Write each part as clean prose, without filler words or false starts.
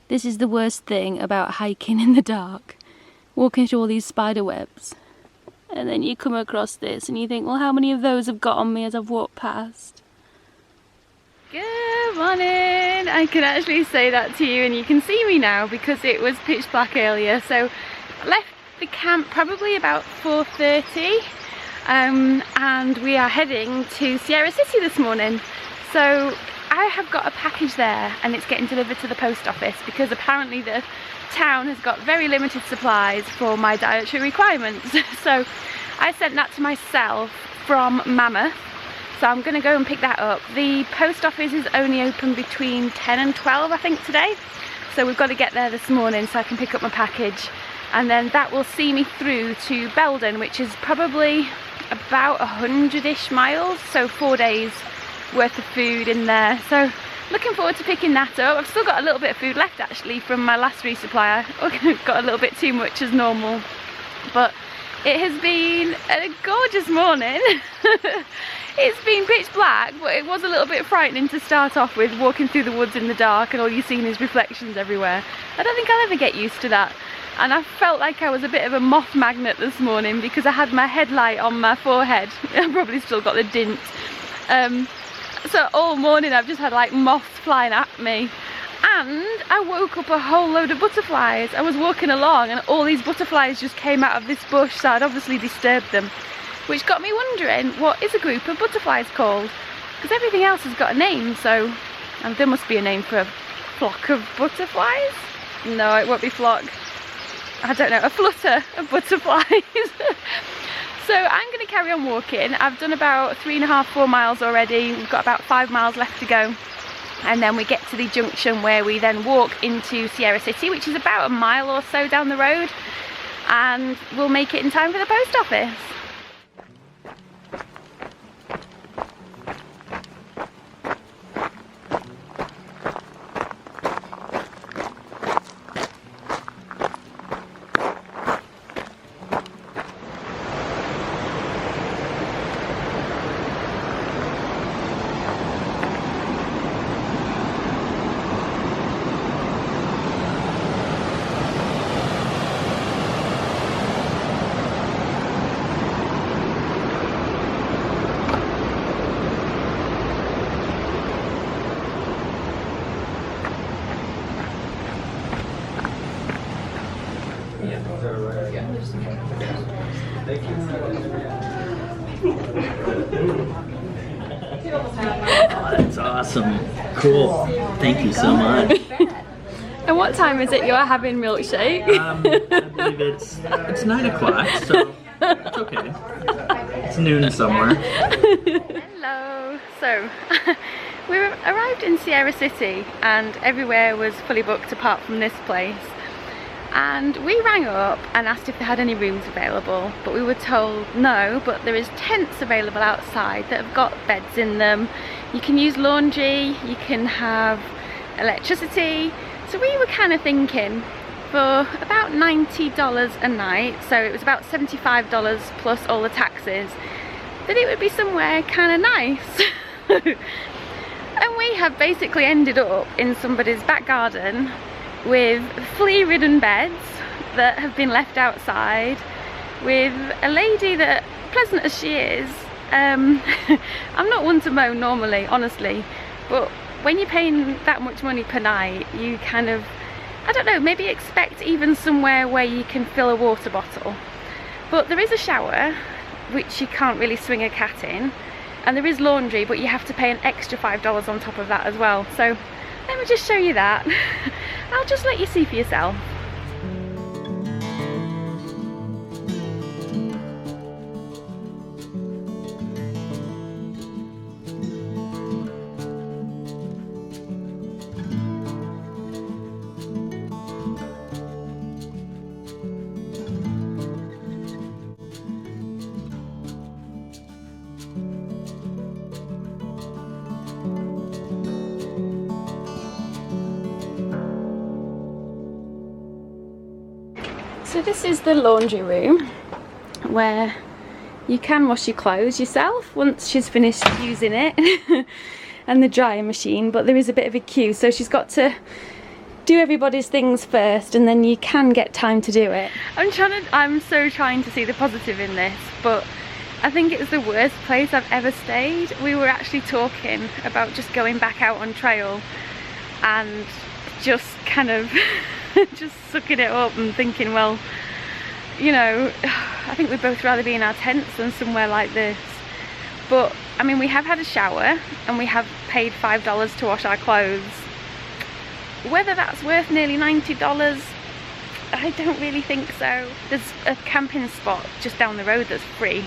This is the worst thing about hiking in the dark. Walking through all these spider webs. And then you come across this and you think, well, how many of those have got on me as I've walked past? Good morning! I can actually say that to you and you can see me now because it was pitch black earlier. So I left the camp probably about 4:30 and we are heading to Sierra City this morning. So I have got a package there and it's getting delivered to the post office because apparently the town has got very limited supplies for my dietary requirements. So I sent that to myself from Mammoth. So I'm going to go and pick that up. The post office is only open between 10 and 12 I think today. So we've got to get there this morning so I can pick up my package. And then that will see me through to Belden, which is probably about 100-ish miles. So 4 days worth of food in there. So looking forward to picking that up. I've still got a little bit of food left actually from my last resupply. I got a little bit too much as normal. But it has been a gorgeous morning. It's been pitch black, but it was a little bit frightening to start off with, walking through the woods in the dark and all you've seen is reflections everywhere. I don't think I'll ever get used to that. And I felt like I was a bit of a moth magnet this morning because I had my headlight on my forehead. I've probably still got the dint. So all morning I've just had like moths flying at me. And I woke up a whole load of butterflies. I was walking along and all these butterflies just came out of this bush, so I'd obviously disturbed them. Which got me wondering, what is a group of butterflies called? Because everything else has got a name, so there must be a name for a flock of butterflies? No, it won't be flock. I don't know, a flutter of butterflies. So I'm going to carry on walking. I've done about 3.5, 4 miles already. We've got about 5 miles left to go. And then we get to the junction where we then walk into Sierra City, which is about a mile or so down the road. And we'll make it in time for the post office. Oh, that's awesome. Cool. Thank you so much. And what time is it you're having milkshake? I believe it's 9 o'clock, so it's okay. It's noon somewhere. Hello. So we arrived in Sierra City and everywhere was fully booked apart from this place. And we rang up and asked if they had any rooms available, but we were told no, but there is tents available outside that have got beds in them. You can use laundry, you can have electricity. So we were kind of thinking for about $90 a night, so it was about $75 plus all the taxes, that it would be somewhere kind of nice. And we have basically ended up in somebody's back garden with flea-ridden beds that have been left outside, with a lady that, pleasant as she is, I'm not one to moan normally, honestly, but when you're paying that much money per night, you kind of, I don't know, maybe expect even somewhere where you can fill a water bottle. But there is a shower, which you can't really swing a cat in, and there is laundry, but you have to pay an extra $5 on top of that as well. So let me just show you that. I'll just let you see for yourself. So this is the laundry room where you can wash your clothes yourself once she's finished using it and the drying machine, but there is a bit of a queue, so she's got to do everybody's things first and then you can get time to do it. I'm so trying to see the positive in this, but I think it's the worst place I've ever stayed. We were actually talking about just going back out on trail and just kind of just sucking it up and thinking, well, you know, I think we'd both rather be in our tents than somewhere like this. But I mean, we have had a shower and we have paid $5 to wash our clothes. Whether that's worth nearly $90, I don't really think so. There's a camping spot just down the road that's free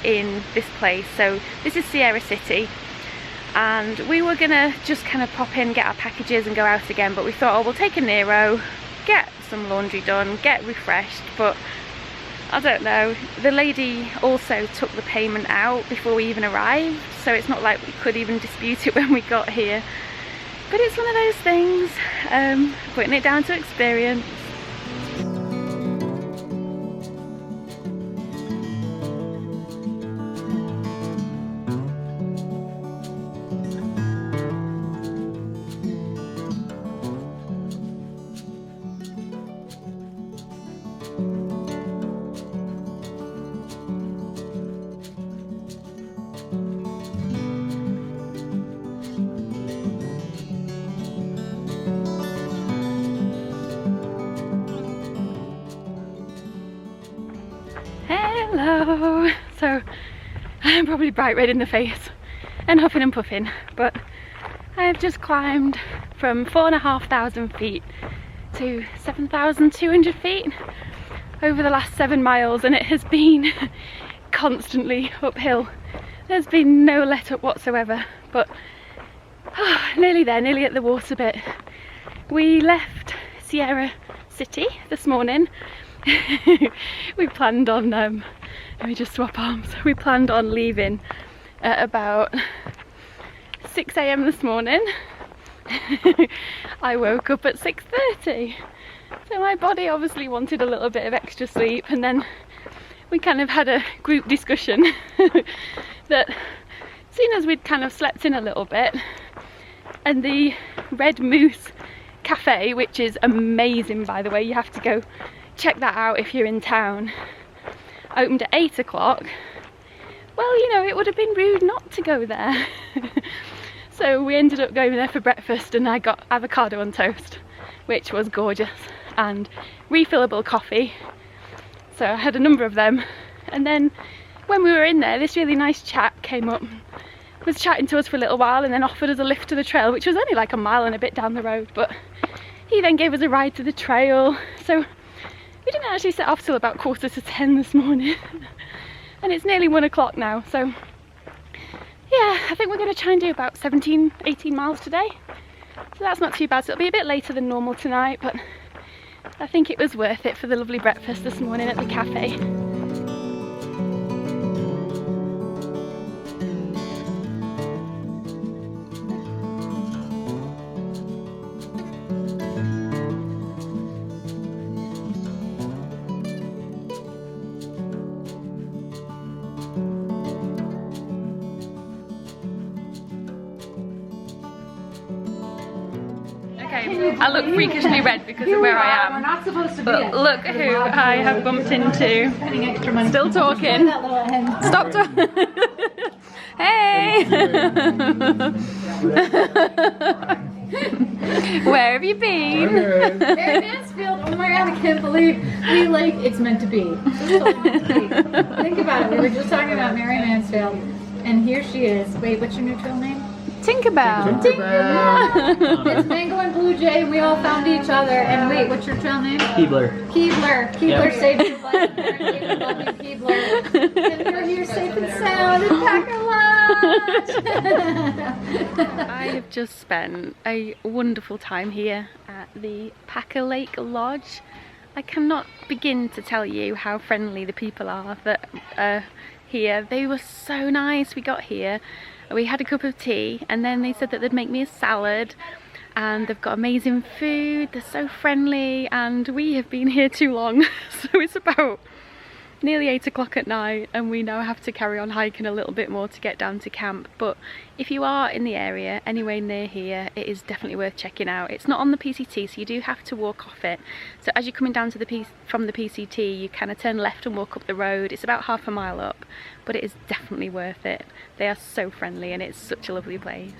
in this place. So this is Sierra City, and we were gonna just kind of pop in, get our packages and go out again, but we thought, oh, we'll take a Nero, get some laundry done, get refreshed. But I don't know, the lady also took the payment out before we even arrived, so it's not like we could even dispute it when we got here. But it's one of those things, putting it down to experience. Hello! So I'm probably bright red in the face and huffing and puffing, but I have just climbed from 4,500 feet to 7,200 feet over the last 7 miles, and it has been constantly uphill. There's been no let up whatsoever, but nearly there, nearly at the water bit. We left Sierra City this morning. We planned on, let me just swap arms. We planned on leaving at about 6 AM this morning. I woke up at 6:30. So my body obviously wanted a little bit of extra sleep, and then we kind of had a group discussion that, seeing as we'd kind of slept in a little bit, and the Red Moose Cafe, which is amazing by the way, you have to go check that out if you're in town, opened at 8 o'clock. Well, you know, it would have been rude not to go there. So we ended up going there for breakfast, and I got avocado on toast, which was gorgeous, and refillable coffee. So I had a number of them. And then when we were in there, this really nice chap came up, was chatting to us for a little while, and then offered us a lift to the trail, which was only like a mile and a bit down the road, but he then gave us a ride to the trail. So we didn't actually set off till about 9:45 this morning. And it's nearly 1 o'clock now, so yeah, I think we're going to try and do about 17, 18 miles today. So that's not too bad. So it'll be a bit later than normal tonight, but I think it was worth it for the lovely breakfast this morning at the cafe. I look freakishly red because of where I am. We're not supposed to but look who I have bumped into. Still talking. Stop talking. Hey! Where have you been? Mary Mansfield. Oh my god, I can't believe we like it's meant to be. It's so meant to be. Think about it. We were just talking about Mary Mansfield, and here she is. Wait, what's your new trail name? Tinkerbell. Tinkerbell. It's Mango and Blue Jay, and we all found each other. And wait, what's your trail name? Keebler. Keebler. Keebler saved your life. Apparently, we love you, Keebler. And you're here safe and sound in Packer Lodge. I have just spent a wonderful time here at the Packer Lake Lodge. I cannot begin to tell you how friendly the people are that are here. They were so nice. We got here, we had a cup of tea, and then they said that they'd make me a salad, and they've got amazing food. They're so friendly, and we have been here too long. So it's about nearly 8 o'clock at night and we now have to carry on hiking a little bit more to get down to camp. But if you are in the area, anywhere near here, it is definitely worth checking out. It's not on the PCT, so you do have to walk off it. So as you're coming down to from the PCT, you kind of turn left and walk up the road. It's about half a mile up, but it is definitely worth it. They are so friendly and it's such a lovely place.